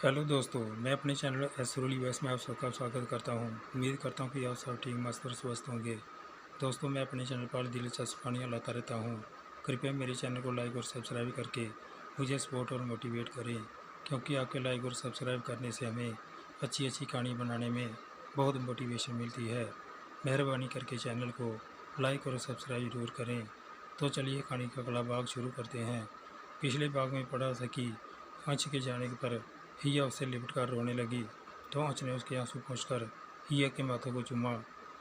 Hello दोस्तों, मैं अपने चैनल एसरोली वॉइस में आप सबका स्वागत करता हूं। उम्मीद करता हूं कि आप सब ठीक मस्त और स्वस्थ होंगे। दोस्तों, मैं अपने चैनल पर दिलचस्प कहानियाँ लाता रहता हूं। कृपया मेरे चैनल को लाइक और सब्सक्राइब करके मुझे सपोर्ट और मोटिवेट करें, क्योंकि आपके लाइक और सब्सक्राइब करने से हमें अच्छी अच्छी कहानी बनाने में बहुत मोटिवेशन मिलती है। मेहरबानी करके चैनल को लाइक और सब्सक्राइब जरूर करें। तो चलिए कहानी का अगला भाग शुरू करते हैं। पिछले भाग में पढ़ा था कि अंश के जाने पर हिया उसे लिपट कर रोने लगी, तो अंश ने उसके आंसू पोंछकर हिया के माथे को चूमा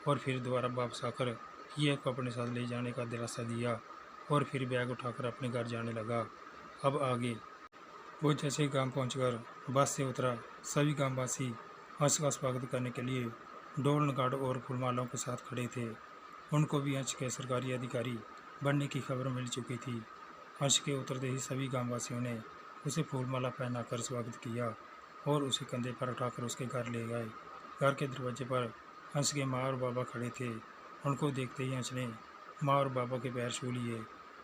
और फिर दोबारा वापस आकर हिया को अपने साथ ले जाने का दिलासा दिया और फिर बैग उठाकर अपने घर जाने लगा। अब आगे वो जैसे गांव पहुंचकर बस से उतरा, सभी गांववासी अंश का स्वागत करने के लिए ढोल नगाड़ों और फूलमालाओं के साथ खड़े थे। उनको भी अंश के सरकारी अधिकारी बनने की खबर मिल चुकी थी। अंश के उतरते ही सभी गांववासियों ने उसे फूलमाला पहनाकर स्वागत किया और उसे कंधे पर उठाकर उसके घर ले गए। घर के दरवाजे पर अंश के माँ और बाबा खड़े थे। उनको देखते ही अंश ने माँ और बाबा के पैर छू लिए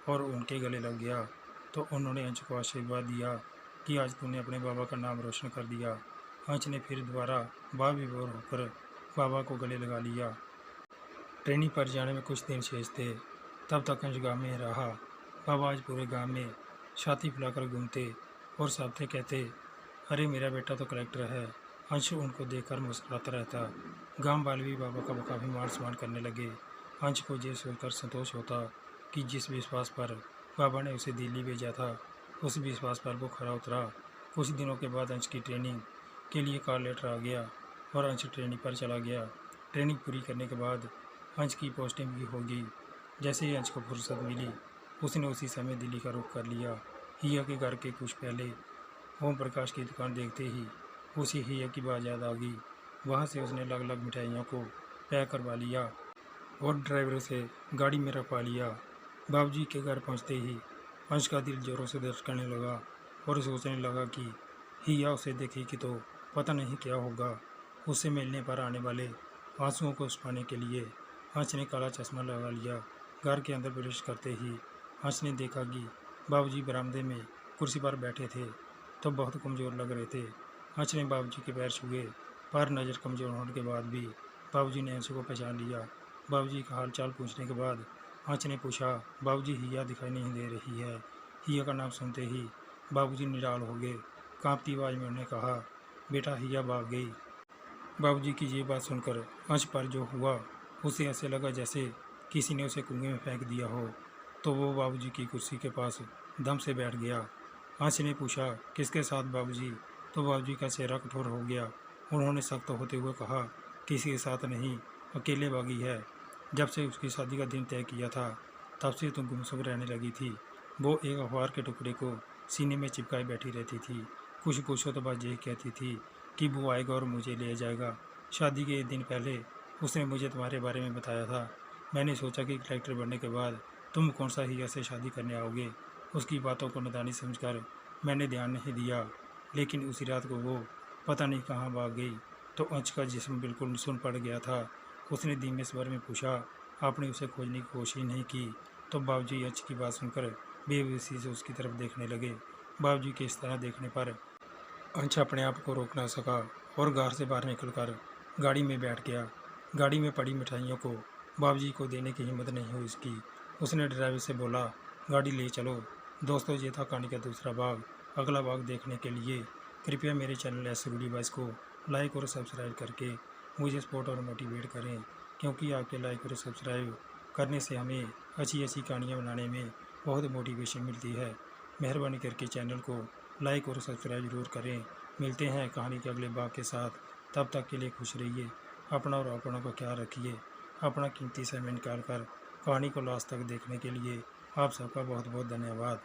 और उनके गले लग गया। तो उन्होंने अंश को आशीर्वाद दिया कि आज तूने अपने बाबा का नाम रोशन कर दिया। अंश ने फिर दोबारा बाल विभोर होकर बाबा को गले लगा लिया। ट्रेनिंग पर जाने में कुछ दिन शेष थे, तब तक अंश गाँव में रहा। बाबा आज पूरे गाँव में छाती फुलाकर घूमते और सबसे कहते, अरे मेरा बेटा तो कलेक्टर है। अंश उनको देखकर मुस्कुराता रहता। गांव वाले भी बाबा का काफ़ी मान सम्मान करने लगे। अंश को ये सोचकर संतोष होता कि जिस विश्वास पर बाबा ने उसे दिल्ली भेजा था, उस विश्वास पर वो खरा उतरा। कुछ दिनों के बाद अंश की ट्रेनिंग के लिए कॉल लेटर आ गया और अंश ट्रेनिंग पर चला गया। ट्रेनिंग पूरी करने के बाद अंश की पोस्टिंग भी होगी। जैसे ही अंश को फुर्सत मिली, उसने उसी समय दिल्ली का रुख कर लिया। हिया के घर के कुछ पहले ओम प्रकाश की दुकान देखते ही उसे हिया की बात याद आ गई। वहाँ से उसने अलग अलग मिठाइयों को पैक करवा लिया और ड्राइवर से गाड़ी में रखवा लिया। बाबूजी के घर पहुँचते ही अंश का दिल जोरों से धड़कने लगा और सोचने लगा कि हिया उसे देखेगी तो पता नहीं क्या होगा। उससे मिलने पर आने वाले आंसुओं को छुपाने के लिए अंश ने काला चश्मा लगा लिया। घर के अंदर प्रवेश करते ही अंश ने देखा कि बाबूजी बरामदे में कुर्सी पर बैठे थे, तो बहुत कमज़ोर लग रहे थे। अंश ने बाबूजी के पैर छुए, पर नज़र कमज़ोर होने के बाद भी बाबूजी ने अंश को पहचान लिया। बाबूजी का हाल चाल पूछने के बाद अंश ने पूछा, बाबूजी हिया दिखाई नहीं दे रही है। हिया का नाम सुनते ही बाबूजी निराल हो गए। कांपती आवाज़ में उन्होंने कहा, बेटा हिया भाग गई। बाबूजी की ये बात सुनकर अंश पर जो हुआ, उसे ऐसे लगा जैसे किसी ने उसे कुएं में फेंक दिया हो। तो वो बाबूजी की कुर्सी के पास दम से बैठ गया। अंश ने पूछा, किसके साथ बाबूजी? तो बाबूजी का चेहरा कठोर हो गया। उन्होंने सख्त होते हुए कहा, किसी के साथ नहीं, अकेले भागी है। जब से उसकी शादी का दिन तय किया था, तब से तुम गुमसुम रहने लगी थी। वो एक अखबार के टुकड़े को सीने में चिपकाए बैठी रहती थी। कुछ पूछो तो बस यही कहती थी कि वो आएगा और मुझे ले जाएगा। शादी के एक दिन पहले उसने मुझे तुम्हारे बारे में बताया था। मैंने सोचा कि कलेक्टर बनने के बाद तुम कौन सा हिया से शादी करने आओगे। उसकी बातों को नादानी समझकर मैंने ध्यान नहीं दिया, लेकिन उसी रात को वो पता नहीं कहाँ भाग गई। तो अंश का जिस्म बिल्कुल सुन पड़ गया था। उसने धीमे स्वर में पूछा, आपने उसे खोजने की कोशिश नहीं की? तो बाबूजी अंश की बात सुनकर बेबसी से उसकी तरफ देखने लगे। बाबूजी के इस तरह देखने पर अंश अपने आप को रोक ना सका और घर से बाहर निकलकर गाड़ी में बैठ गया। गाड़ी में पड़ी मिठाइयों को बाबूजी को देने की हिम्मत नहीं हुई उसकी। उसने ड्राइवर से बोला, गाड़ी ले चलो। दोस्तों, ये था कहानी का दूसरा भाग। अगला भाग देखने के लिए कृपया मेरे चैनल एसरोली वॉइस को लाइक और सब्सक्राइब करके मुझे सपोर्ट और मोटिवेट करें, क्योंकि आपके लाइक और सब्सक्राइब करने से हमें अच्छी अच्छी कहानियाँ बनाने में बहुत मोटिवेशन मिलती है। मेहरबानी करके चैनल को लाइक और सब्सक्राइब जरूर करें। मिलते हैं कहानी के अगले भाग के साथ। तब तक के लिए खुश रहिए, अपना और अपनों का ख्याल रखिए। अपना कीमती समय निकाल कर कहानी को लास्ट तक देखने के लिए आप सबका बहुत बहुत धन्यवाद।